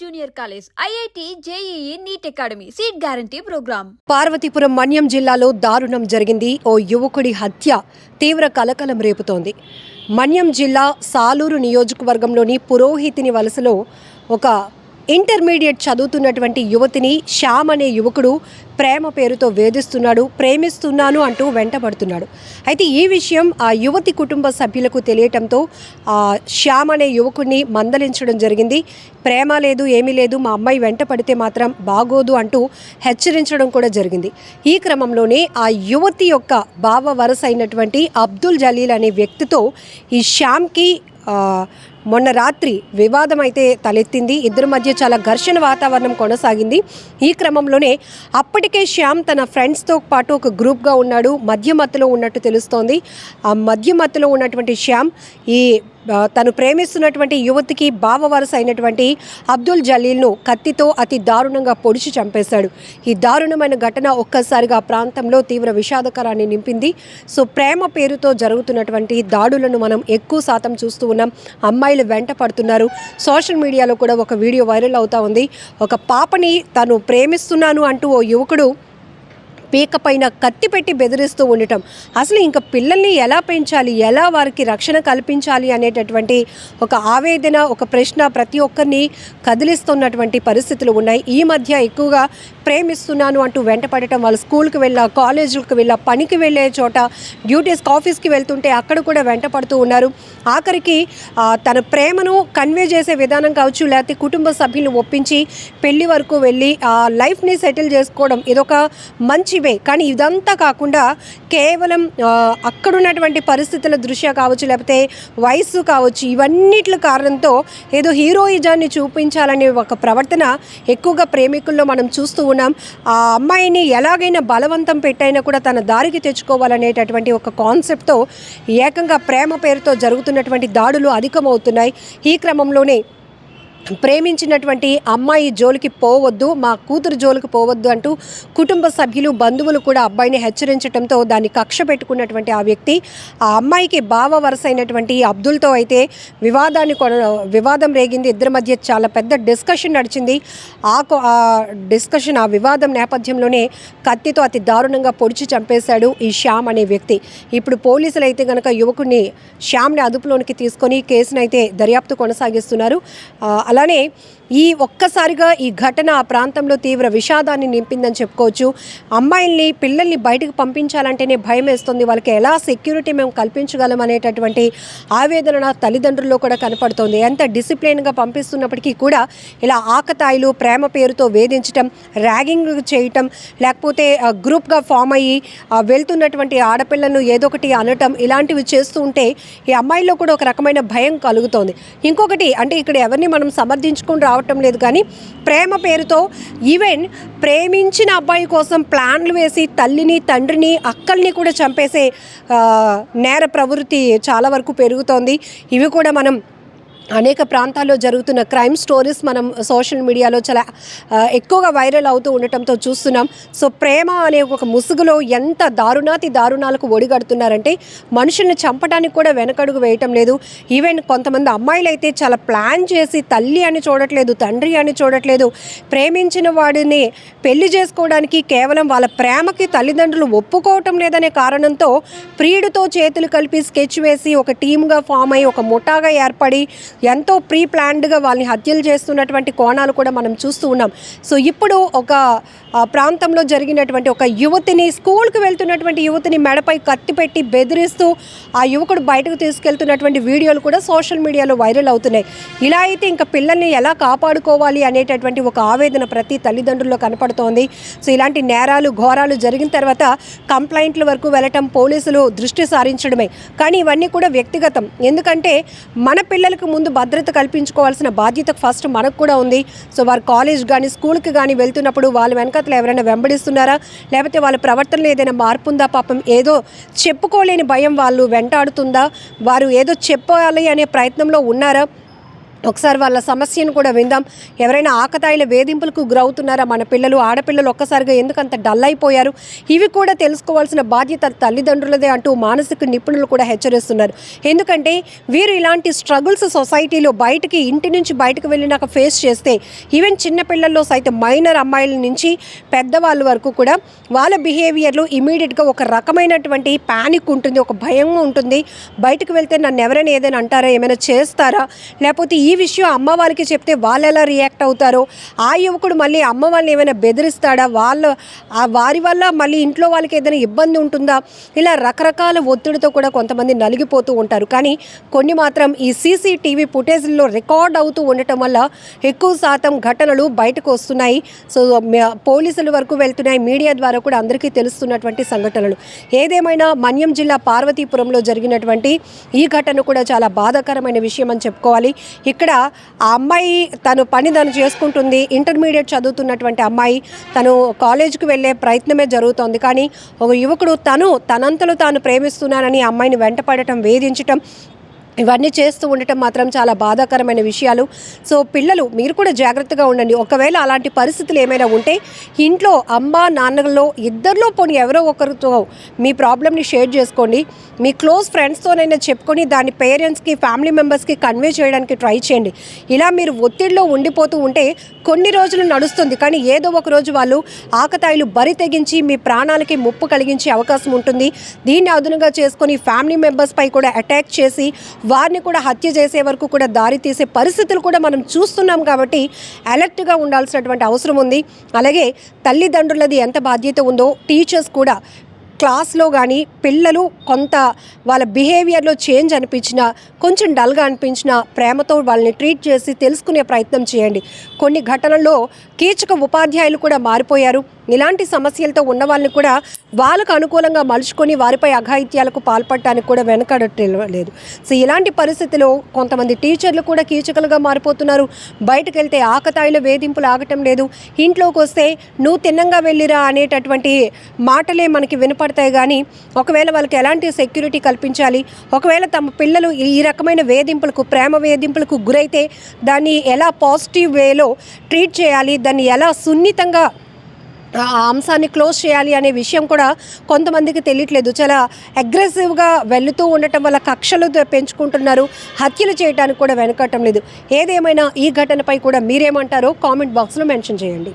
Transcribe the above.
Junior college, IIT, JEE, NEET academy, seat guarantee programme. Parvathipuram Manyam జిల్లాలో దారుణం జరిగింది. ఓ యువకుడి హత్య తీవ్ర కలకలం రేపుతోంది. మన్యం జిల్లా సాలూరు నియోజకవర్గంలోని పురోహితిని వలసలో ఒక ఇంటర్మీడియట్ చదువుతున్నటువంటి యువతిని శ్యామ్ అనే యువకుడు ప్రేమ పేరుతో వేధిస్తున్నాడు, ప్రేమిస్తున్నాను అంటూ వెంటబడుతున్నాడు. అయితే ఈ విషయం ఆ యువతి కుటుంబ సభ్యులకు తెలియటంతో శ్యామ్ అనే యువకుడిని మందలించడం జరిగింది. ప్రేమ లేదు, ఏమీ లేదు, మా అమ్మాయి వెంట పడితే మాత్రం బాగోదు అంటూ హెచ్చరించడం కూడా జరిగింది. ఈ క్రమంలోనే ఆ యువతి యొక్క బావ వరస అయినటువంటి అబ్దుల్ జలీల్ అనే వ్యక్తితో ఈ శ్యామ్కి మొన్న రాత్రి వివాదం అయితే తలెత్తింది. ఇద్దరి మధ్య చాలా ఘర్షణ వాతావరణం కొనసాగింది. ఈ క్రమంలోనే అప్పటికే శ్యామ్ తన ఫ్రెండ్స్తో పాటు ఒక గ్రూప్గా ఉన్నాడు, మధ్యమత్తులో ఉన్నట్టు తెలుస్తోంది. ఆ మధ్యమత్తులో ఉన్నటువంటి శ్యామ్ తను ప్రేమిస్తున్నటువంటి యువతికి బావ వరస అయినటువంటి అబ్దుల్ జలీల్ను కత్తితో అతి దారుణంగా పొడిచి చంపేశాడు. ఈ దారుణమైన ఘటన ఒక్కసారిగా ప్రాంతంలో తీవ్ర విషాదకరాన్ని నింపింది. సో ప్రేమ పేరుతో జరుగుతున్నటువంటి దాడులను మనం ఎక్కువ శాతం చూస్తూ ఉన్నాం. అమ్మాయిలు వెంట పడుతున్నారు. సోషల్ మీడియాలో కూడా ఒక వీడియో వైరల్ అవుతా ఉంది. ఒక పాపని తను ప్రేమిస్తున్నాను అంటూ ఓ యువకుడు పీక పైన కత్తి పెట్టి బెదిరిస్తూ ఉండటం, అసలు ఇంకా పిల్లల్ని ఎలా పెంచాలి, ఎలా వారికి రక్షణ కల్పించాలి అనేటటువంటి ఒక ఆవేదన, ఒక ప్రశ్న ప్రతి ఒక్కరిని కదిలిస్తున్నటువంటి పరిస్థితులు ఉన్నాయి. ఈ మధ్య ఎక్కువగా ప్రేమిస్తున్నాను అంటూ వెంటపడటం, వాళ్ళు స్కూల్కి వెళ్ళా, కాలేజీలకు వెళ్ళా, పనికి వెళ్ళే చోట, డ్యూటీస్కి ఆఫీస్కి వెళ్తుంటే అక్కడ కూడా వెంటపడుతూ ఉన్నారు. ఆఖరికి తన ప్రేమను కన్వే చేసే విధానం కావచ్చు, లేకపోతే కుటుంబ సభ్యులను ఒప్పించి పెళ్లి వరకు వెళ్ళి లైఫ్ని సెటిల్ చేసుకోవడం ఇదొక మంచి వే. కానీ ఇదంతా కాకుండా కేవలం అక్కడున్నటువంటి పరిస్థితుల దృష్ట్యా కావచ్చు, లేకపోతే వయస్సు కావచ్చు, ఇవన్నిటి కారణంతో ఏదో హీరోయిజాన్ని చూపించాలనే ఒక ప్రవర్తన ఎక్కువగా ప్రేమికుల్లో మనం చూస్తూ ఉన్నాం. ఆ అమ్మాయిని ఎలాగైనా బలవంతం పెట్టైనా కూడా తన దారికి తెచ్చుకోవాలనేటటువంటి ఒక కాన్సెప్ట్తో ఏకంగా ప్రేమ పేరుతో జరుగుతున్నటువంటి దాడులు అధికమవుతున్నాయి. ఈ క్రమంలోనే ప్రేమించినటువంటి అమ్మాయి జోలికి పోవద్దు, మా కూతురు జోలికి పోవద్దు అంటూ కుటుంబ సభ్యులు, బంధువులు కూడా అబ్బాయిని హెచ్చరించడంతో దాన్ని కక్ష పెట్టుకున్నటువంటి ఆ వ్యక్తి ఆ అమ్మాయికి బావ వరస అయినటువంటి అబ్దుల్తో అయితే వివాదం రేగింది. ఇద్దరి మధ్య చాలా పెద్ద డిస్కషన్ నడిచింది. ఆ వివాదం నేపథ్యంలోనే కత్తితో అతి దారుణంగా పొడిచి చంపేశాడు ఈ శ్యామ్ అనే వ్యక్తి. ఇప్పుడు పోలీసులు అయితే కనుక యువకుడిని శ్యామ్ని అదుపులోనికి తీసుకొని కేసునైతే దర్యాప్తు కొనసాగిస్తున్నారు. అలానే ఒక్కసారిగా ఈ ఘటన ఆ ప్రాంతంలో తీవ్ర విషాదాన్ని నింపిందని చెప్పుకోవచ్చు. అమ్మాయిల్ని, పిల్లల్ని బయటకు పంపించాలంటేనే భయం వేస్తుంది. వాళ్ళకి ఎలా సెక్యూరిటీ మేము కల్పించగలం అనేటటువంటి ఆవేదన తల్లిదండ్రుల్లో కూడా కనపడుతోంది. ఎంత డిసిప్లిన్గా పంపిస్తున్నప్పటికీ కూడా ఇలా ఆకతాయిలు, ప్రేమ పేరుతో వేధించటం, ర్యాగింగ్ చేయటం, లేకపోతే గ్రూప్గా ఫామ్ అయ్యి వెళ్తున్నటువంటి ఆడపిల్లలను ఏదో ఒకటి అనటం, ఇలాంటివి చేస్తూ ఉంటే ఈ అమ్మాయిల్లో కూడా ఒక రకమైన భయం కలుగుతోంది. ఇంకొకటి అంటే ఇక్కడ ఎవరిని మనం సమర్థించుకొని రావటం లేదు, కానీ ప్రేమ పేరుతో ఈవెన్ ప్రేమించిన అబ్బాయి కోసం ప్లాన్లు వేసి తల్లిని, తండ్రిని, అక్కల్ని కూడా చంపేసే నేర ప్రవృత్తి చాలా వరకు పెరుగుతోంది. ఇవి కూడా మనం అనేక ప్రాంతాల్లో జరుగుతున్న క్రైమ్ స్టోరీస్ మనం సోషల్ మీడియాలో చాలా ఎక్కువగా వైరల్ అవుతూ ఉండటంతో చూస్తున్నాం. సో ప్రేమ అనే ఒక ముసుగులో ఎంత దారుణాలకు ఒడిగడుతున్నారంటే మనుషుల్ని చంపడానికి కూడా వెనకడుగు వేయటం లేదు. ఈవెన్ కొంతమంది అమ్మాయిలు అయితే చాలా ప్లాన్ చేసి తల్లి అని చూడట్లేదు, తండ్రి అని చూడట్లేదు, ప్రేమించిన వాడిని పెళ్లి చేసుకోవడానికి కేవలం వాళ్ళ ప్రేమకి తల్లిదండ్రులు ఒప్పుకోవటం లేదనే కారణంతో ప్రియుడితో చేతులు కలిపి స్కెచ్ వేసి ఒక టీమ్గా ఫామ్ అయ్యి ఒక ముఠాగా ఏర్పడి ఎంతో ప్రీ ప్లాన్డ్గా వాళ్ళని హత్యలు చేస్తున్నటువంటి కోణాలు కూడా మనం చూస్తూ ఉన్నాం. సో ఇప్పుడు ఒక ప్రాంతంలో జరిగినటువంటి ఒక యువతిని, స్కూల్కి వెళ్తున్నటువంటి యువతిని మెడపై కత్తి పెట్టి బెదిరిస్తూ ఆ యువకుడు బయటకు తీసుకెళ్తున్నటువంటి వీడియోలు కూడా సోషల్ మీడియాలో వైరల్ అవుతున్నాయి. ఇలా అయితే ఇంకా పిల్లల్ని ఎలా కాపాడుకోవాలి అనేటటువంటి ఒక ఆవేదన ప్రతి తల్లిదండ్రుల్లో కనపడుతోంది. సో ఇలాంటి నేరాలు, ఘోరాలు జరిగిన తర్వాత కంప్లైంట్ల వరకు వెళ్ళటం, పోలీసులు దృష్టి సారించడమే. కానీ ఇవన్నీ కూడా వ్యక్తిగతం. ఎందుకంటే మన పిల్లలకు ముందు భద్రత కల్పించుకోవాల్సిన బాధ్యత ఫస్ట్ మనకు కూడా ఉంది. సో వారు కాలేజ్ కానీ, స్కూల్కి కానీ వెళ్తున్నప్పుడు వాళ్ళ వెనకాతలు ఎవరైనా వెంబడిస్తున్నారా, లేకపోతే వాళ్ళ ప్రవర్తనలో ఏదైనా మార్పు ఉందా, పాపం ఏదో చెప్పుకోలేని భయం వాళ్ళు వెంటాడుతుందా, వారు ఏదో చెప్పాలి అనే ప్రయత్నంలో ఉన్నారా, ఒకసారి వాళ్ళ సమస్యను కూడా విందాం. ఎవరైనా ఆకతాయిల వేధింపులకు గురవుతున్నారా మన పిల్లలు, ఆడపిల్లలు ఒక్కసారిగా ఎందుకంత డల్ అయిపోయారు, ఇవి కూడా తెలుసుకోవాల్సిన బాధ్యత తల్లిదండ్రులదే అంటూ మానసిక నిపుణులు కూడా హెచ్చరిస్తున్నారు. ఎందుకంటే వీరు ఇలాంటి స్ట్రగుల్స్ సొసైటీలో ఇంటి నుంచి బయటకు వెళ్ళినాక ఫేస్ చేస్తే ఈవెన్ చిన్నపిల్లల్లో సైతం మైనర్ అమ్మాయిల నుంచి పెద్దవాళ్ళ వరకు కూడా వాళ్ళ బిహేవియర్లో ఇమీడియట్గా ఒక రకమైనటువంటి ప్యానిక్ ఉంటుంది, ఒక భయం ఉంటుంది. బయటకు వెళ్తే నన్ను ఎవరైనా ఏదైనా అంటారా, ఏమైనా చేస్తారా, లేకపోతే ఈ విషయం అమ్మ వాళ్ళకి చెప్తే వాళ్ళు ఎలా రియాక్ట్ అవుతారో, ఆ యువకుడు మళ్ళీ అమ్మ వాళ్ళని ఏమైనా బెదిరిస్తాడా, వారి వల్ల మళ్ళీ ఇంట్లో వాళ్ళకి ఏదైనా ఇబ్బంది ఉంటుందా, ఇలా రకరకాల ఒత్తిడితో కూడా కొంతమంది నలిగిపోతూ ఉంటారు. కానీ కొన్ని మాత్రం ఈ సీసీటీవీ ఫుటేజ్లో రికార్డ్ అవుతూ ఉండటం వల్ల ఎక్కువ శాతం ఘటనలు బయటకు వస్తున్నాయి. సో పోలీసుల వరకు వెళ్తున్నాయి, మీడియా ద్వారా కూడా అందరికీ తెలుస్తున్నటువంటి సంఘటనలు. ఏదేమైనా మన్యం జిల్లా పార్వతీపురంలో జరిగినటువంటి ఈ ఘటన కూడా చాలా బాధాకరమైన విషయం అని చెప్పుకోవాలి. ఇక్కడ ఆ అమ్మాయి తను చేసుకుంటుంది. ఇంటర్మీడియట్ చదువుతున్నటువంటి అమ్మాయి తను కాలేజీకి వెళ్ళే ప్రయత్నమే జరుగుతోంది. కానీ ఒక యువకుడు తనంతలో తాను ప్రేమిస్తున్నానని ఆ అమ్మాయిని వెంటపడటం, వేధించటం, ఇవన్నీ చేస్తూ ఉండటం మాత్రం చాలా బాధాకరమైన విషయాలు. సో పిల్లలు మీరు కూడా జాగ్రత్తగా ఉండండి. ఒకవేళ అలాంటి పరిస్థితులు ఏమైనా ఉంటే ఇంట్లో అమ్మ నాన్నలో ఇద్దరిలో పోనీ ఎవరో ఒకరితో మీ ప్రాబ్లమ్ని షేర్ చేసుకోండి. మీ క్లోజ్ ఫ్రెండ్స్తోనైనా చెప్పుకొని దాన్ని పేరెంట్స్కి, ఫ్యామిలీ మెంబర్స్కి కన్వే చేయడానికి ట్రై చేయండి. ఇలా మీరు ఒత్తిడిలో ఉండిపోతూ ఉంటే కొన్ని రోజులు నడుస్తుంది, కానీ ఏదో ఒక రోజు వాళ్ళు ఆకతాయిలు బరి తెగించి మీ ప్రాణాలకి ముప్పు కలిగించే అవకాశం ఉంటుంది. దీన్ని అదునుగా చేసుకొని ఫ్యామిలీ మెంబర్స్పై కూడా అటాక్ చేసి వారిని కూడా హత్య చేసే వరకు కూడా దారి తీసే పరిస్థితులు కూడా మనం చూస్తున్నాం. కాబట్టి అలర్ట్గా ఉండాల్సినటువంటి అవసరం ఉంది. అలాగే తల్లిదండ్రులది ఎంత బాధ్యత ఉందో టీచర్స్ కూడా క్లాస్లో కానీ పిల్లలు కొంత వాళ్ళ బిహేవియర్లో చేంజ్ అనిపించినా, కొంచెం డల్గా అనిపించినా ప్రేమతో వాళ్ళని ట్రీట్ చేసి తెలుసుకునే ప్రయత్నం చేయండి. కొన్ని ఘటనల్లో కీచక ఉపాధ్యాయులు కూడా మారిపోయారు. ఇలాంటి సమస్యలతో ఉన్న వాళ్ళని కూడా వాళ్ళకు అనుకూలంగా మలుచుకొని వారిపై అఘాయిత్యాలకు పాల్పడటానికి కూడా వెనకడలేదు. సో ఇలాంటి పరిస్థితిలో కొంతమంది టీచర్లు కూడా కీచకులుగా మారిపోతున్నారు. బయటకు వెళ్తే ఆకతాయిల వేధింపులు ఆగటం లేదు. ఇంట్లోకి వస్తే నువ్వు తిన్నంగా వెళ్ళిరా అనేటటువంటి మాటలే మనకి వినపడతాయి. కానీ ఒకవేళ వాళ్ళకి ఎలాంటి సెక్యూరిటీ కల్పించాలి, ఒకవేళ తమ పిల్లలు ఈ రకమైన వేధింపులకు, ప్రేమ వేధింపులకు గురైతే దాన్ని ఎలా పాజిటివ్ వేలో ట్రీట్ చేయాలి, దాన్ని ఎలా సున్నితంగా ఆ అంశాన్ని క్లోజ్ చేయాలి అనే విషయం కూడా కొంతమందికి తెలియట్లేదు. చాలా అగ్రెసివ్గా వెళుతూ ఉండటం వల్ల కక్షలు పెంచుకుంటున్నారు, హత్యలు చేయడానికి కూడా వెనకట్టం లేదు. ఏదేమైనా ఈ ఘటనపై కూడా మీరేమంటారో కామెంట్ బాక్స్లో మెన్షన్ చేయండి.